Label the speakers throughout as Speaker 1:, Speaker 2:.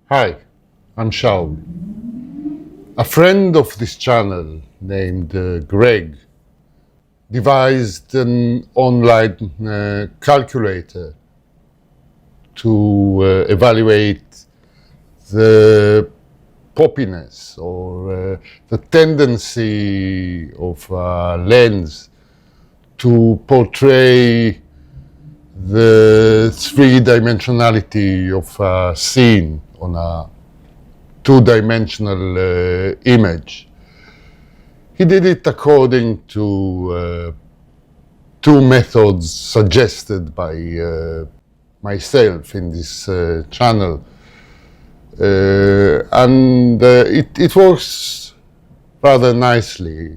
Speaker 1: Hi, I'm Shaul. A friend of this channel named Greg devised an online calculator to evaluate the poppiness or the tendency of a lens to portray the three-dimensionality of a scene on a two-dimensional image. He did it according to two methods suggested by myself in this channel. And it works rather nicely.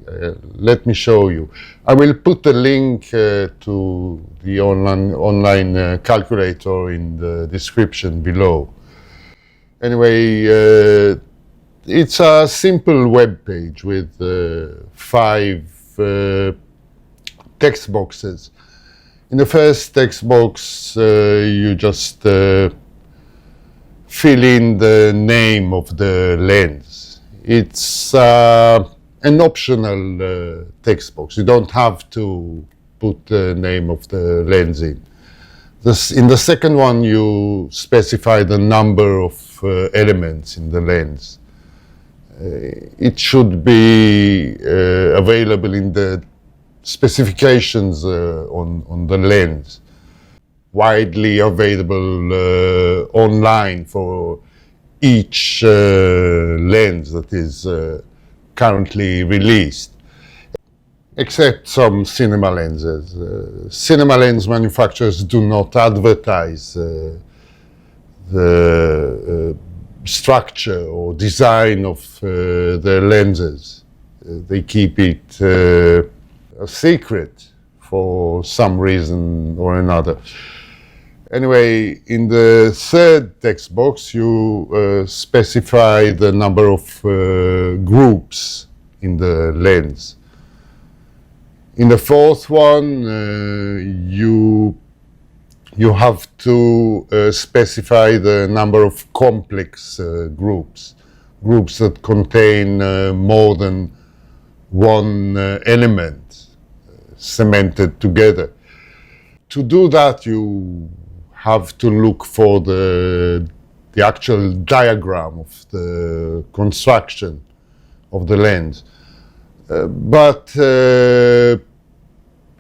Speaker 1: Let me show you. I will put a link to the online calculator in the description below. Anyway, it's a simple web page with 5 text boxes. In the first text box, you just fill in the name of the lens. It's an optional text box. You don't have to put the name of the lens in. In the second one, you specify the number of elements in the lens. It should be available in the specifications on the lens, widely available online for each lens that is currently released, except some cinema lenses. Cinema lens manufacturers do not advertise the structure or design of their lenses. They keep it a secret for some reason or another. Anyway, in the third text box, you specify the number of groups in the lens. In the fourth one, you have to specify the number of complex groups that contain more than one element cemented together. To do that, you have to look for the actual diagram of the construction of the lens. But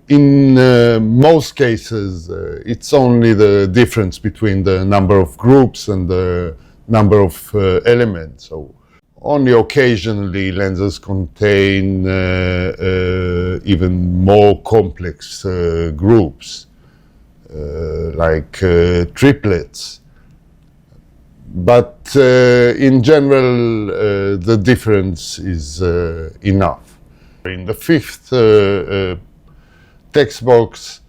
Speaker 1: in most cases, it's only the difference between the number of groups and the number of elements. So only occasionally lenses contain even more complex groups, like triplets. But in general, the difference is enough. In the fifth text box,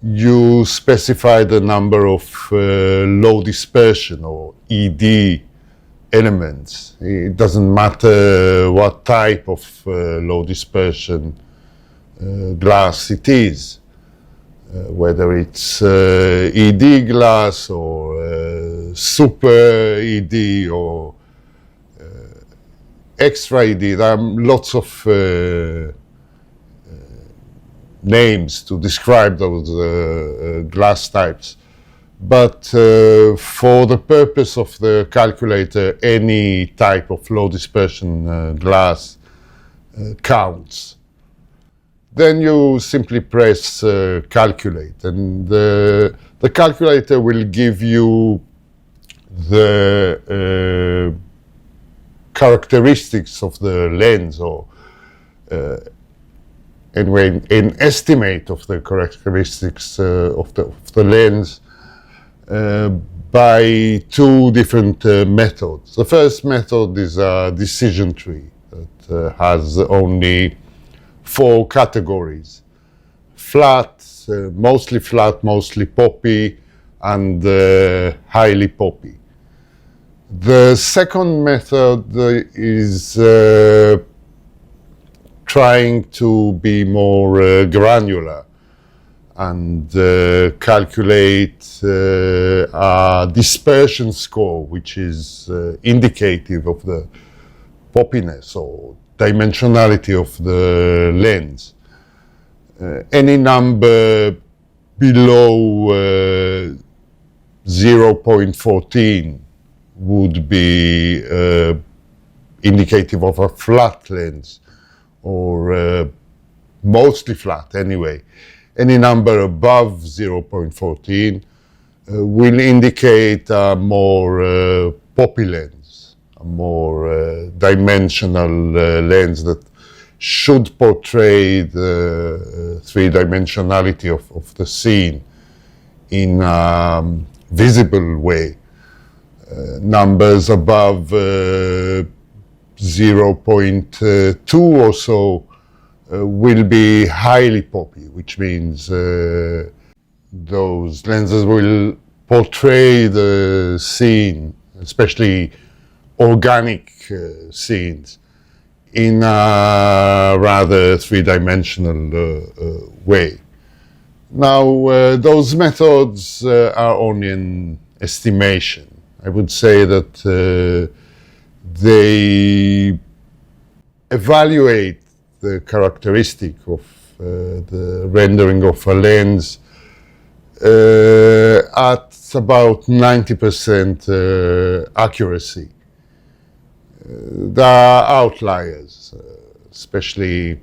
Speaker 1: you specify the number of low dispersion or ED elements. It doesn't matter what type of low dispersion glass it is, whether it's ED glass or super ED or extra ED. There are lots of names to describe those glass types. But for the purpose of the calculator, any type of low dispersion glass counts. Then you simply press calculate, and the calculator will give you the characteristics of the lens, or anyway, an estimate of the characteristics of the lens by two different methods. The first method is a decision tree that has only 4 categories: flat, mostly poppy, and highly poppy. The second method is trying to be more granular and calculate a dispersion score, which is indicative of the poppiness or dimensionality of the lens. Any number below 0.14 would be indicative of a flat lens, or mostly flat anyway. Any number above 0.14 will indicate a more poppy lens, a more dimensional lens that should portray the three-dimensionality of the scene in a visible way. Numbers above 0.2 or so will be highly poppy, which means those lenses will portray the scene, especially organic scenes, in a rather three-dimensional way. Now, those methods are only an estimation. I would say that they evaluate the characteristic of the rendering of a lens at about 90% accuracy. There are outliers, especially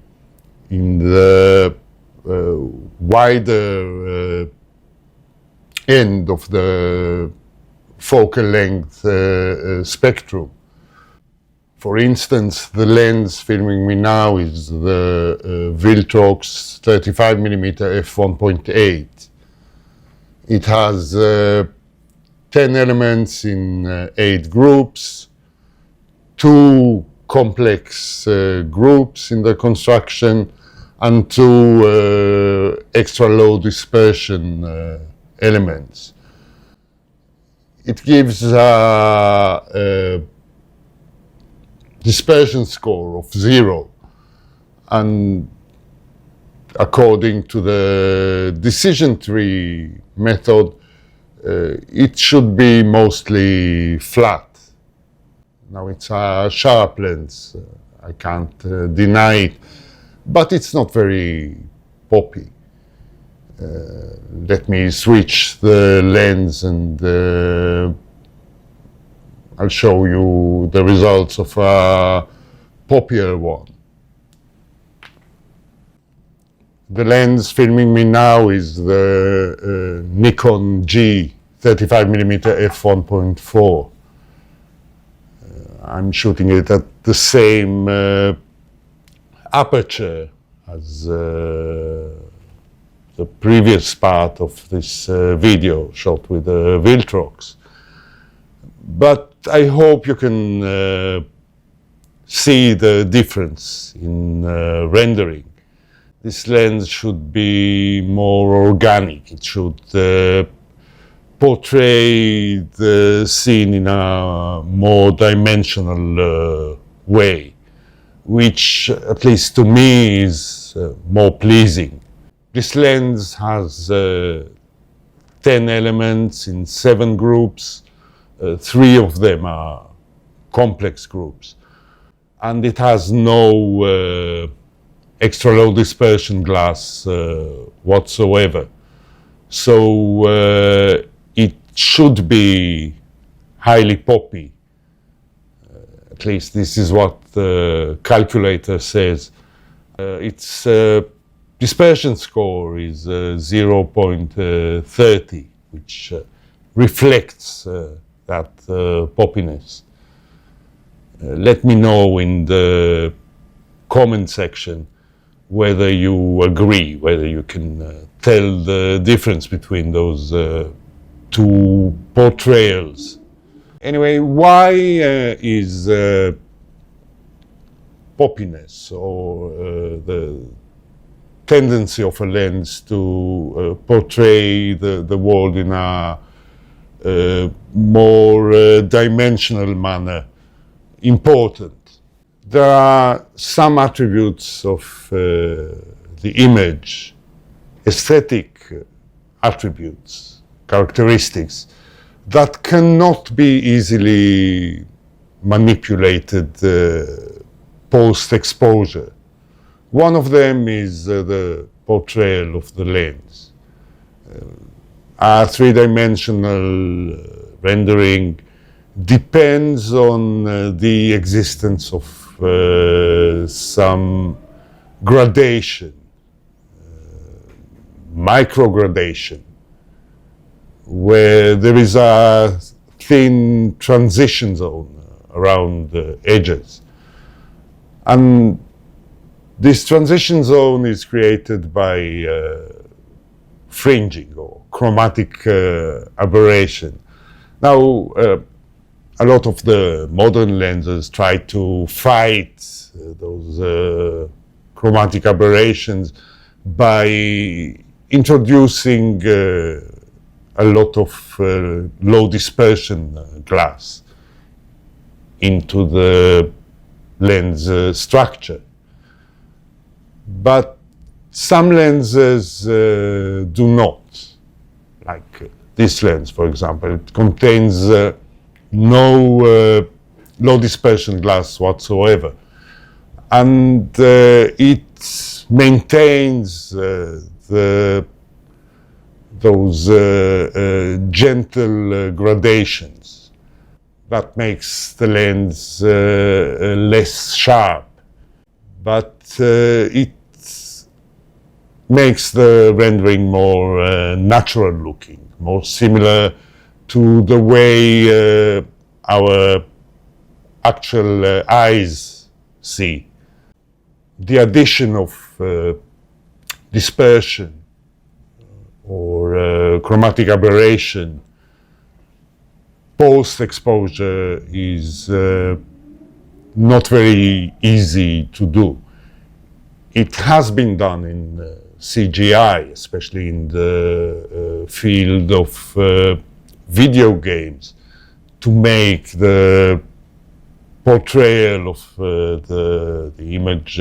Speaker 1: in the wider end of the focal length spectrum. For instance, the lens filming me now is the Viltrox 35mm f1.8. It has 10 elements in 8 groups, 2 complex groups in the construction, and 2 extra low dispersion elements. It gives a dispersion score of 0, and according to the decision tree method, it should be mostly flat. Now, it's a sharp lens, I can't deny it, but it's not very poppy. Let me switch the lens and I'll show you the results of a poppier one. The lens filming me now is the Nikon G 35mm f1.4. I'm shooting it at the same aperture as the previous part of this video shot with the Viltrox. But I hope you can see the difference in rendering. This lens should be more organic. It should portray the scene in a more dimensional way, which, at least to me, is more pleasing. This lens has 10 elements in 7 groups. 3 of them are complex groups, and it has no extra low dispersion glass whatsoever. So it should be highly poppy. At least this is what the calculator says. Its dispersion score is 0.30, which reflects that poppiness. Let me know in the comment section whether you agree, whether you can tell the difference between those 2 portrayals. Anyway, why is poppiness, or the tendency of a lens to portray the world in a more dimensional manner important? There are some attributes of the image, aesthetic attributes, characteristics that cannot be easily manipulated post-exposure. One of them is the portrayal of the lens. Our three-dimensional rendering depends on the existence of some gradation, microgradation, where there is a thin transition zone around the edges. And this transition zone is created by fringing or chromatic aberration. Now, a lot of the modern lenses try to fight those chromatic aberrations by introducing a lot of low dispersion glass into the lens structure. But some lenses do not, like this lens, for example. It contains no low dispersion glass whatsoever. And it maintains those gentle gradations. That makes the lens less sharp, but it makes the rendering more natural looking, more similar to the way our actual eyes see. The addition of dispersion or chromatic aberration post-exposure is not very easy to do. It has been done in CGI, especially in the field of video games, to make the portrayal of the image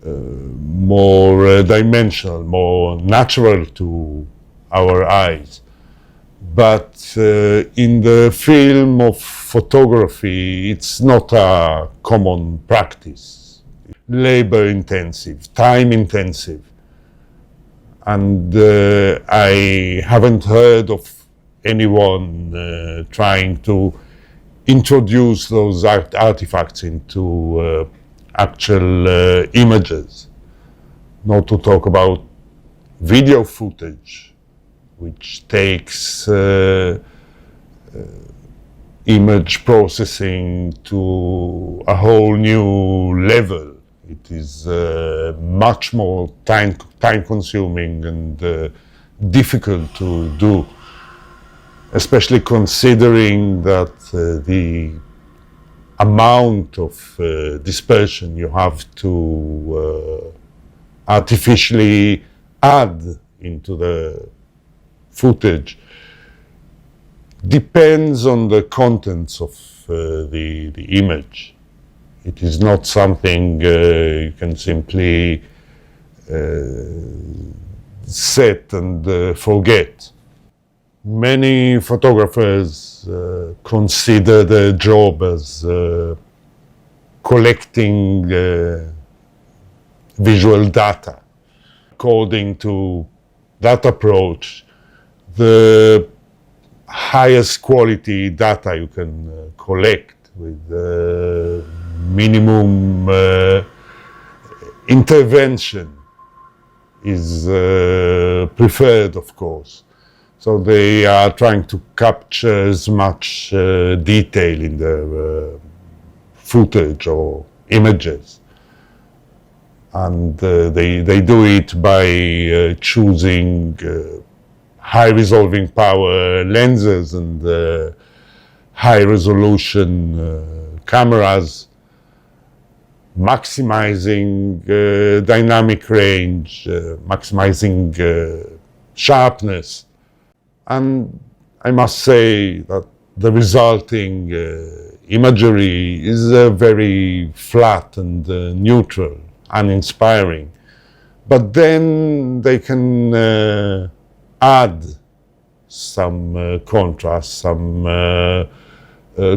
Speaker 1: more dimensional, more natural to our eyes. But in the film of photography, it's not a common practice. Labor intensive, time intensive. And I haven't heard of anyone trying to introduce those artifacts into actual images. Not to talk about video footage, which takes image processing to a whole new level. It is much more time-consuming and difficult to do, especially considering that the amount of dispersion you have to artificially add into the footage depends on the contents of the image. It is not something you can simply set and forget. Many photographers consider their job as collecting visual data. According to that approach, the highest quality data you can collect with minimum intervention is preferred, of course. So they are trying to capture as much detail in their footage or images. And they do it by choosing high resolving power lenses and high resolution cameras, maximizing dynamic range, maximizing sharpness. And I must say that the resulting imagery is very flat and neutral, uninspiring. But then they can add some contrast, some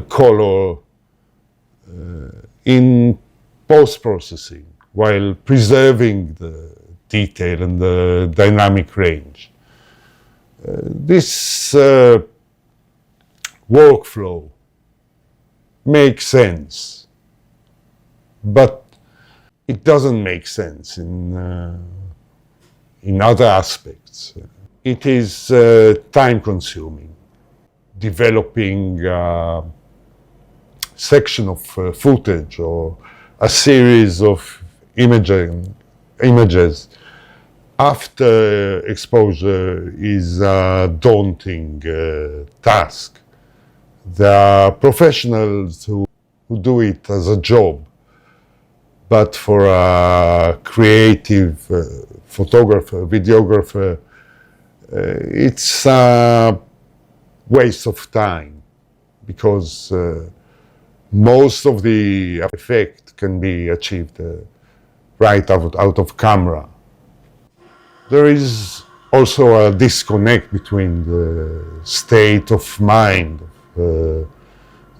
Speaker 1: color in post-processing while preserving the detail and the dynamic range. This workflow makes sense, but it doesn't make sense in other aspects. It is time-consuming. Developing a section of footage or a series of images after exposure is a daunting task. There are professionals who do it as a job, but for a creative photographer, videographer, it's a waste of time, because most of the effect can be achieved right out of camera. There is also a disconnect between the state of mind of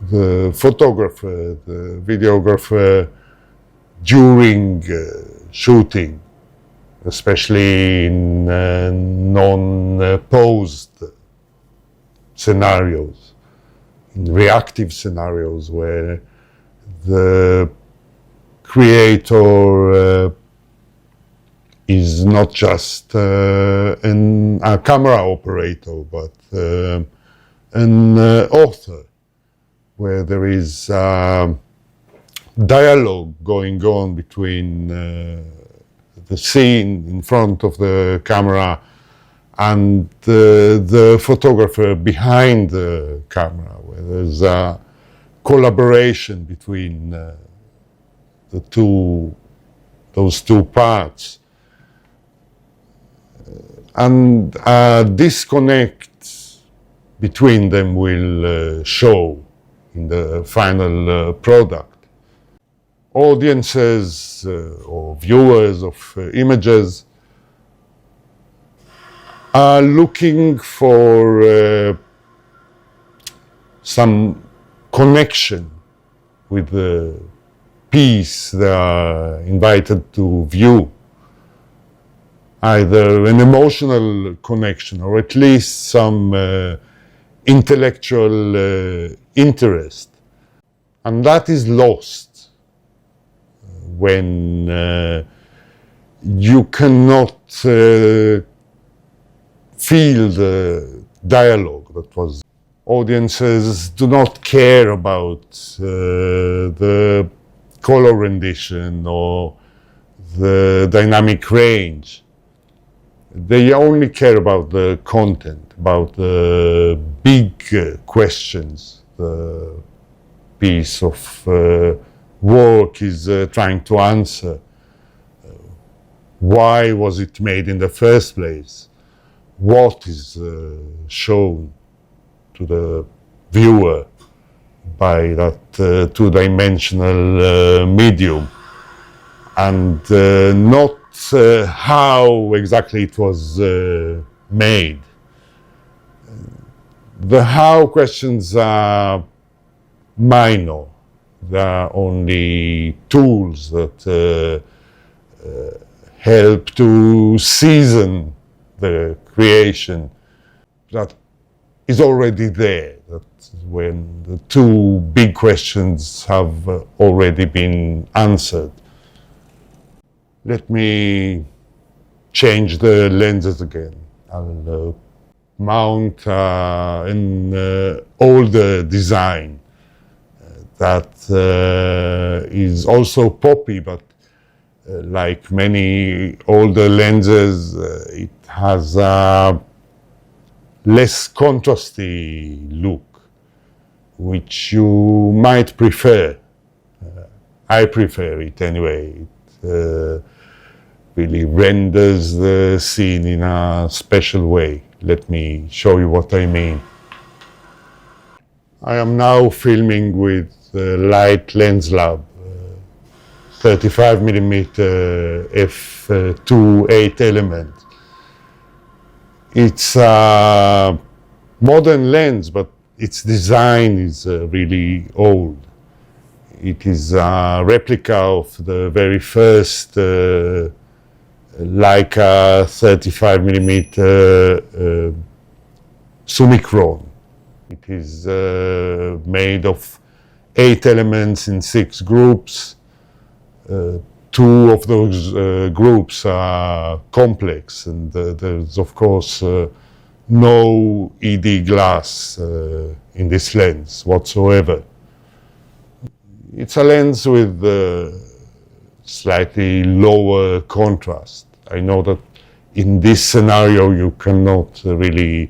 Speaker 1: the photographer, the videographer during shooting, especially in non-posed scenarios, in reactive scenarios where the creator is not just a camera operator, but an author, where there is dialogue going on between the scene in front of the camera and the photographer behind the camera, where there's a collaboration between those two parts. And a disconnect between them will show in the final product. Audiences or viewers of images are looking for some connection with the piece they are invited to view. Either an emotional connection or at least some intellectual interest. And that is lost when you cannot feel the dialogue that was. Audiences do not care about the color rendition or the dynamic range. They only care about the content, about the big questions the piece of work is trying to answer. Why was it made in the first place? What is shown to the viewer by that two-dimensional medium, and not how exactly it was made. The how questions are minor. They are only tools that help to season the creation that is already there. That's when the two big questions have already been answered. Let me change the lenses again. I'll mount an older design that is also poppy, but like many older lenses, it has a less contrasty look, which you might prefer. I prefer it anyway. It really renders the scene in a special way. Let me show you what I mean. I am now filming with Light Lens Lab 35mm f2.8 element. It's a modern lens, but its design is really old. It is a replica of the very first Leica 35 millimeter Summicron. It is made of 8 elements in 6 groups. 2 of those groups are complex, and there's of course no ED glass in this lens whatsoever. It's a lens with slightly lower contrast. I know that in this scenario you cannot really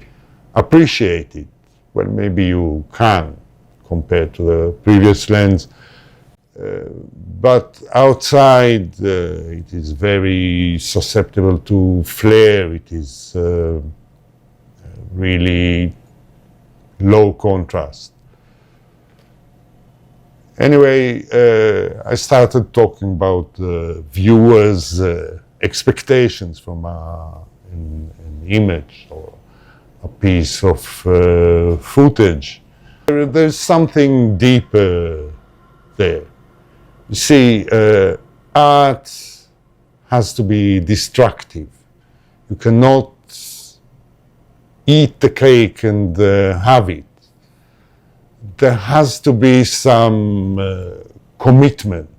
Speaker 1: appreciate it. Well, maybe you can compared to the previous lens. But outside it is very susceptible to flare. It is really low contrast. Anyway, I started talking about viewers' expectations from an image or a piece of footage. There's something deeper there. You see, art has to be destructive. You cannot eat the cake and have it. There has to be some commitment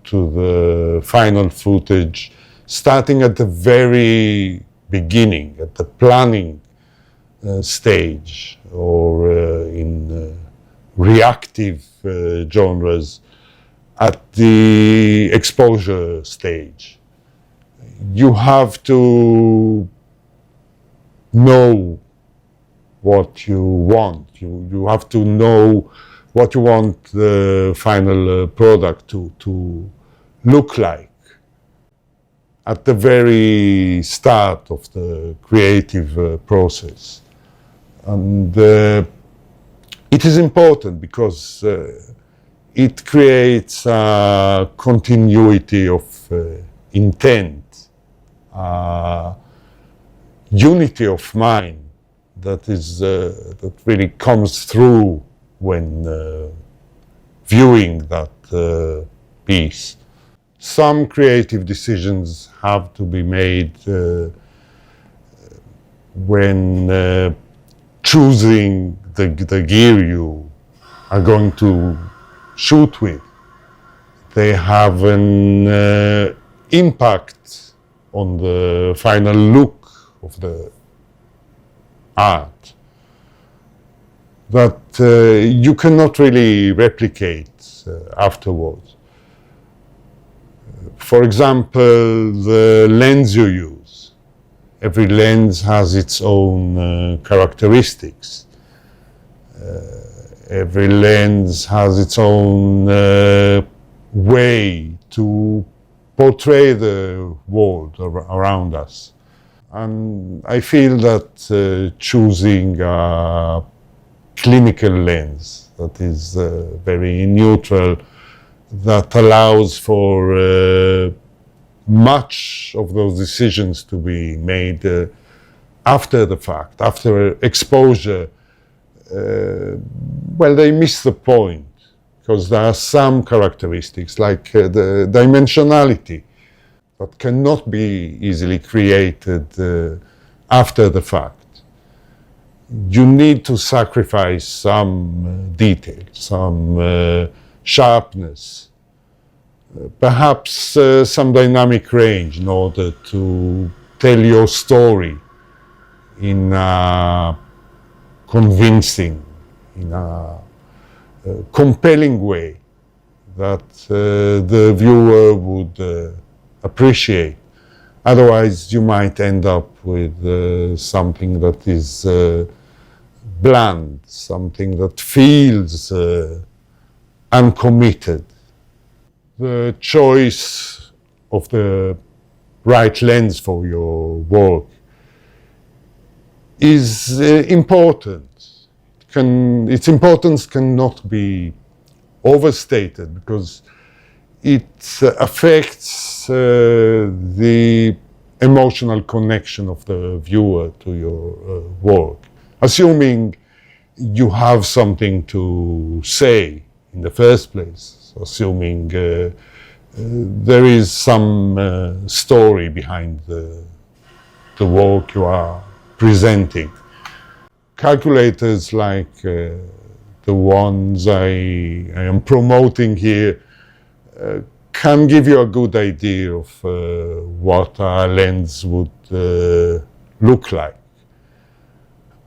Speaker 1: to the final footage, starting at the very beginning, at the planning stage, or in reactive genres, at the exposure stage. You have to know what you want. You have to know what you want the final product to look like at the very start of the creative process. And it is important because it creates a continuity of intent, unity of mind that is that really comes through when viewing that piece. Some creative decisions have to be made when choosing the gear you are going to shoot with. They have an impact on the final look of the art that you cannot really replicate afterwards. For example, the lens you use. Every lens has its own characteristics. Every lens has its own way to portray the world around us. And I feel that choosing a clinical lens that is very neutral, that allows for much of those decisions to be made after the fact, after exposure, well, they miss the point, because there are some characteristics like the dimensionality that cannot be easily created after the fact. You need to sacrifice some detail, some sharpness, perhaps some dynamic range in order to tell your story in a convincing, in a compelling way that the viewer would appreciate. Otherwise, you might end up with something that is bland, something that feels uncommitted. The choice of the right lens for your work is important. Its importance cannot be overstated because it affects the emotional connection of the viewer to your work. Assuming you have something to say in the first place, assuming there is some story behind the work you are presenting. Calculators like the ones I am promoting here can give you a good idea of what a lens would look like.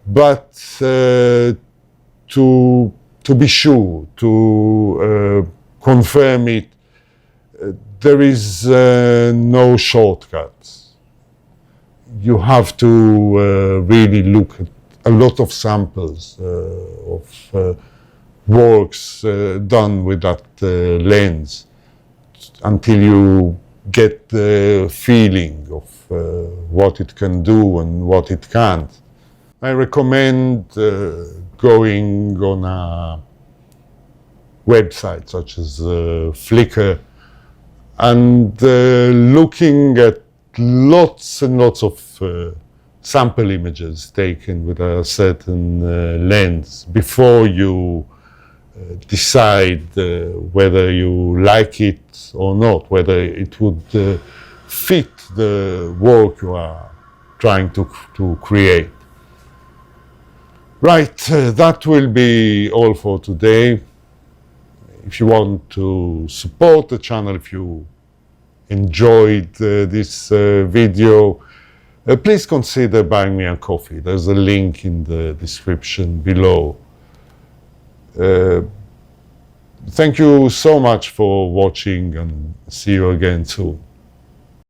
Speaker 1: But to be sure, to confirm it, there is no shortcuts. You have to really look at a lot of samples of works done with that lens until you get the feeling of what it can do and what it can't. I recommend going on a website such as Flickr and looking at lots and lots of sample images taken with a certain lens before you decide whether you like it or not, whether it would fit the work you are trying to create. Right, that will be all for today. If you want to support the channel, if you enjoyed this video, please consider buying me a coffee. There's a link in the description below. Thank you so much for watching, and see you again soon.